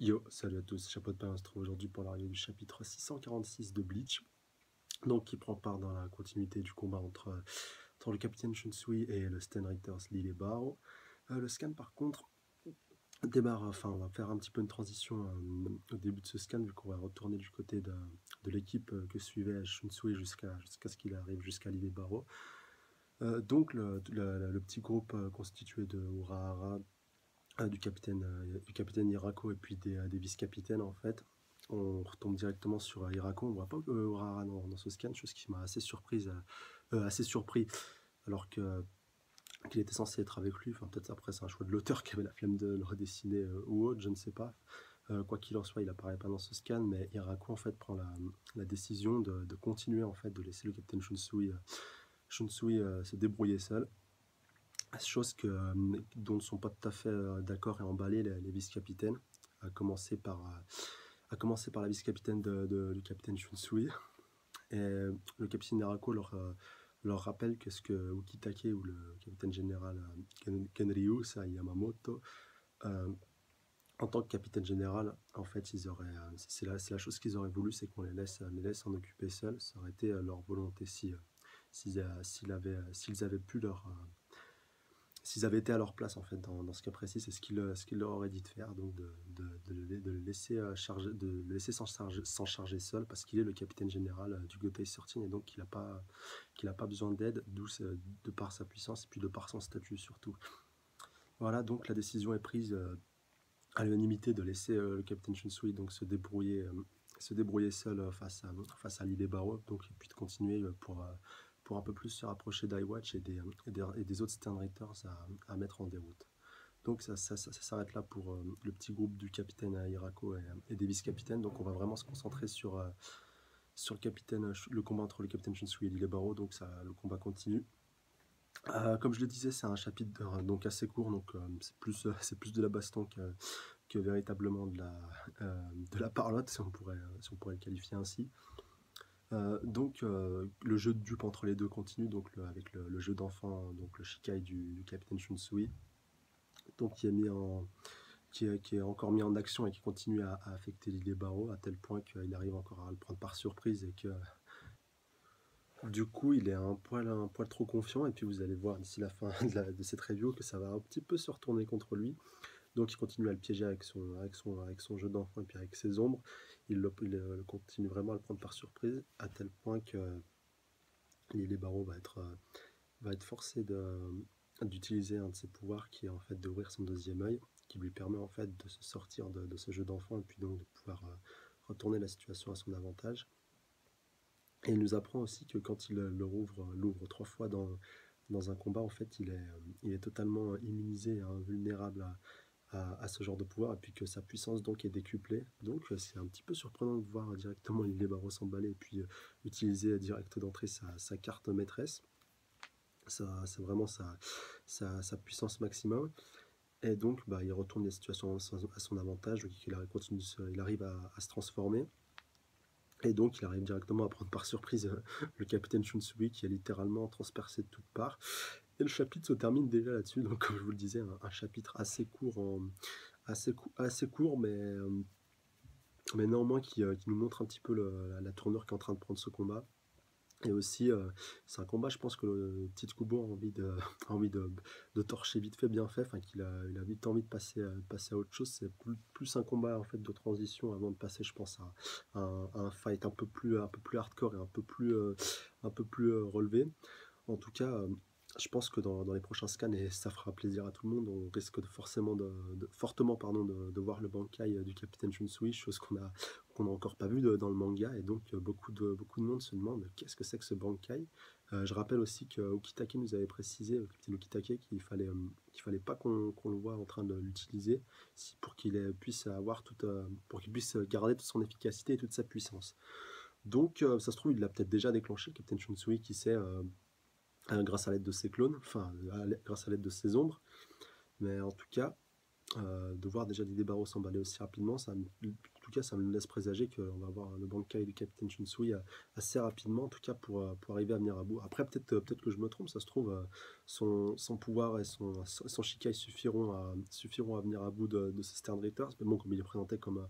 Yo, salut à tous, Chapeau de pain, on se trouve aujourd'hui pour l'arrivée du chapitre 646 de Bleach, donc qui prend part dans la continuité du combat entre le capitaine Shunsui et le Sten Ritters Lily Barrow. Le scan par contre démarre, enfin on va faire un petit peu une transition au début de ce scan vu qu'on va retourner du côté de l'équipe que suivait Shunsui jusqu'à ce qu'il arrive jusqu'à Lily Barrow. Donc le petit groupe constitué de Urahara, du capitaine Hirako et puis des vice-capitaines en fait. On retombe directement sur Hirako, on voit pas Urahara dans ce scan, chose qui m'a assez surpris, alors qu'il était censé être avec lui. Enfin, peut-être après c'est un choix de l'auteur qui avait la flemme de le redessiner ou autre, je ne sais pas. Quoi qu'il en soit, il apparaît pas dans ce scan, mais Hirako en fait prend la décision de continuer en fait, de laisser le capitaine Shunsui se débrouiller seul. Chose dont ne sont pas tout à fait d'accord et emballés les vice-capitaines, à commencer par, la vice-capitaine du capitaine Shunsui. Et le capitaine Narako leur rappelle que ce que Ukitake ou le capitaine général Kenryu Yamamoto, euh, en tant que capitaine général, en fait, c'est la chose qu'ils auraient voulu, c'est qu'on les laisse s'en occuper seuls. Ça aurait été leur volonté s'ils avaient pu s'ils avaient été à leur place en fait dans ce cas précis, c'est ce qu'il leur aurait dit de faire, donc de le laisser de le laisser s'en charger seul parce qu'il est le capitaine général du Gotei 13 et donc qu'il a pas besoin d'aide, de par sa puissance et puis de par son statut surtout. Voilà, donc la décision est prise à l'unanimité de laisser le capitaine Shunsui donc se débrouiller seul face à l'idée Barrow, donc et puis de continuer pour un peu plus se rapprocher d'iWatch et des autres Stern Raiders à mettre en déroute. Donc ça s'arrête là pour le petit groupe du capitaine Hirako et des vice-capitaines. Donc on va vraiment se concentrer sur le combat entre le capitaine Shunsui et l'île Barrow. Donc le combat continue. Comme je le disais, c'est un chapitre donc assez court, donc c'est plus de la baston que véritablement de la parlotte, si on pourrait le qualifier ainsi. Le jeu de dupe entre les deux continue, donc avec le jeu d'enfant, donc le Shikai du capitaine Shunsui, donc qui est encore mis en action et qui continue à affecter l'île Barrow à tel point qu'il arrive encore à le prendre par surprise et que du coup il est un poil trop confiant, et puis vous allez voir d'ici la fin de cette review que ça va un petit peu se retourner contre lui. Donc il continue à le piéger avec son jeu d'enfant et puis avec ses ombres. Il continue vraiment à le prendre par surprise, à tel point que Lily Barrow va être forcé d'utiliser un de ses pouvoirs qui est en fait d'ouvrir son deuxième œil, qui lui permet en fait de se sortir de ce jeu d'enfant et puis donc de pouvoir retourner la situation à son avantage. Et il nous apprend aussi que quand il l'ouvre 3 fois dans un combat, en fait il est totalement immunisé et invulnérable à ce genre de pouvoir, et puis que sa puissance donc est décuplée. Donc c'est un petit peu surprenant de voir directement les barreaux s'emballer et puis utiliser direct d'entrée sa carte maîtresse. C'est vraiment sa puissance maximum. Et donc il retourne la situation à son avantage, donc il arrive à se transformer. Et donc il arrive directement à prendre par surprise le capitaine Shunsui qui est littéralement transpercé de toutes parts. Et le chapitre se termine déjà là-dessus, donc comme je vous le disais, un chapitre assez court, mais néanmoins qui nous montre un petit peu la tournure qu'est en train de prendre ce combat. Et aussi, c'est un combat, je pense que le Titskubo a envie a envie de torcher vite fait, bien fait, enfin il a vite envie de passer à autre chose. C'est plus un combat en fait de transition avant de passer, je pense, à un fight un peu plus hardcore et un peu plus relevé. En tout cas, je pense que dans les prochains scans, et ça fera plaisir à tout le monde, on risque fortement de voir le Bankai du capitaine Shunsui, chose qu'on a encore pas vu dans le manga, et donc beaucoup de monde se demande qu'est-ce que c'est que ce Bankai. Je rappelle aussi que Ukitake nous avait précisé, le capitaine Ukitake, qu'il fallait pas qu'on le voit en train de l'utiliser pour pour qu'il puisse garder toute son efficacité et toute sa puissance. Donc ça se trouve, il l'a peut-être déjà déclenché, le capitaine Shunsui, qui sait, grâce à l'aide de ses clones, enfin grâce à l'aide de ses ombres. Mais en tout cas, de voir déjà Dédébarros s'emballer aussi rapidement, en tout cas, ça me laisse présager qu'on va avoir le Bankai du Capitaine Shunsui assez rapidement, en tout cas pour arriver à venir à bout. Après, peut-être que je me trompe, ça se trouve, son pouvoir et son Shikai suffiront à venir à bout de ces Stern Raiders, mais bon, comme il est présenté comme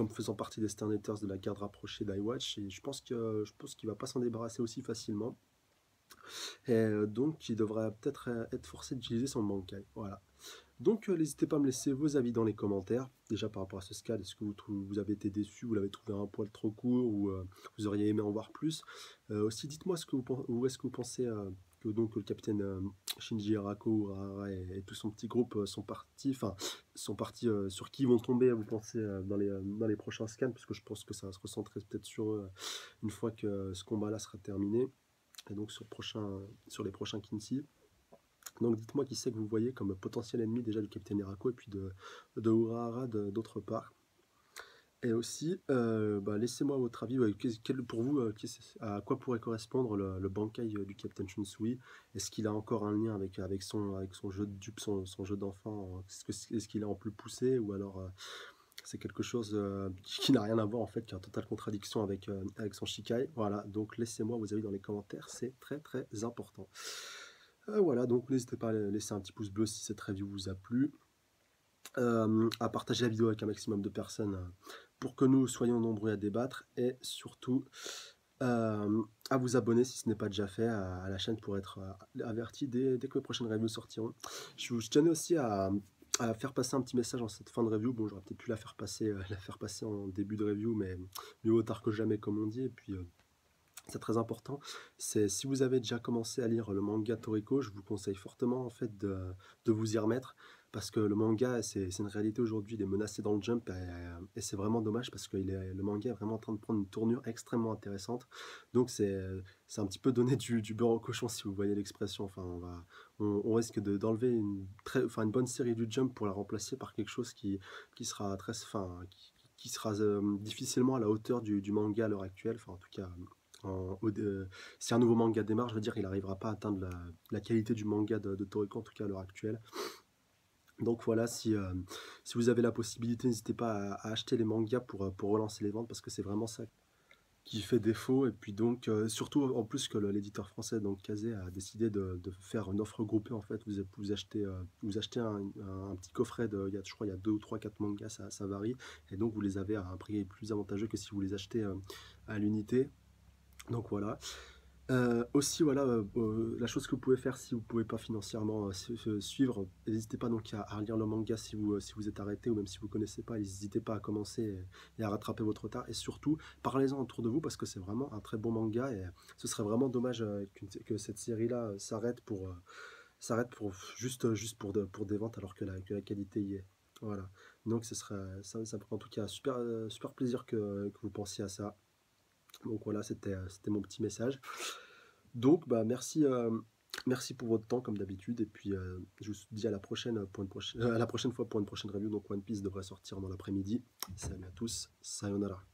faisant partie des Stern Raiders de la garde rapprochée d'iWatch, et je pense qu'il va pas s'en débarrasser aussi facilement, et donc il devrait peut-être être forcé d'utiliser son Bankai. Voilà. Donc n'hésitez pas à me laisser vos avis dans les commentaires. Déjà par rapport à ce SCAD, est-ce que vous avez été déçu, vous l'avez trouvé un poil trop court ou vous auriez aimé en voir plus. Aussi dites-moi où est-ce que vous pensez que le capitaine Shinji Arako, Urahara et tout son petit groupe sont partis sur qui ils vont tomber, vous pensez, dans les prochains scans, parce que je pense que ça va se recentrer peut-être sur eux une fois que ce combat-là sera terminé, et donc sur les prochains Kinsey. Donc dites-moi qui c'est que vous voyez comme potentiel ennemi déjà du Capitaine Irako et puis de Urahara d'autre part. Et aussi, laissez-moi votre avis, pour vous, à quoi pourrait correspondre le Bankai du Capitaine Shunsui. Est-ce qu'il a encore un lien avec son jeu de dupe, son jeu d'enfant? Est-ce qu'il est en plus poussé, ou alors c'est quelque chose qui n'a rien à voir en fait, qui est en totale contradiction avec son Shikai? Voilà, donc laissez-moi vos avis dans les commentaires, c'est très très important. Voilà, donc n'hésitez pas à laisser un petit pouce bleu si cette review vous a plu, à partager la vidéo avec un maximum de personnes pour que nous soyons nombreux à débattre, et surtout à vous abonner si ce n'est pas déjà fait à la chaîne pour être averti dès que les prochaines reviews sortiront. Je tenais aussi à faire passer un petit message en cette fin de review. Bon, j'aurais peut-être pu la faire passer en début de review, mais mieux vaut tard que jamais, comme on dit. Et puis c'est très important, c'est si vous avez déjà commencé à lire le manga Toriko, je vous conseille fortement en fait de vous y remettre, parce que le manga, c'est une réalité aujourd'hui, il est menacé dans le Jump, et c'est vraiment dommage parce que le manga est vraiment en train de prendre une tournure extrêmement intéressante. Donc c'est un petit peu donner du beurre au cochon, si vous voyez l'expression. Enfin, on risque d'enlever une bonne série du Jump pour la remplacer par quelque chose qui sera qui sera difficilement à la hauteur du manga à l'heure actuelle. Enfin, en tout cas, si un nouveau manga démarre, je veux dire, il n'arrivera pas à atteindre la qualité du manga de Toriko, en tout cas à l'heure actuelle. Donc voilà, si vous avez la possibilité, n'hésitez pas à acheter les mangas pour relancer les ventes, parce que c'est vraiment ça qui fait défaut. Et puis donc, surtout en plus que l'éditeur français, donc Kazé, a décidé de faire une offre groupée. En fait, vous achetez un petit coffret je crois il y a 2 ou 3, 4 mangas, ça varie, et donc vous les avez à un prix plus avantageux que si vous les achetez à l'unité. Donc voilà. Aussi, voilà, la chose que vous pouvez faire si vous ne pouvez pas financièrement suivre, n'hésitez pas donc à relire le manga si vous êtes arrêté, ou même si vous ne connaissez pas, n'hésitez pas à commencer et à rattraper votre retard. Et surtout, parlez-en autour de vous, parce que c'est vraiment un très bon manga, et ce serait vraiment dommage que cette série-là s'arrête juste pour des ventes, alors que la qualité y est. Voilà. Donc ça me ferait en tout cas super plaisir que vous pensiez à ça. Donc voilà, c'était mon petit message. Donc merci pour votre temps comme d'habitude, et puis je vous dis à la prochaine à la prochaine fois pour une prochaine review. Donc One Piece devrait sortir dans l'après-midi. Salut à tous, sayonara.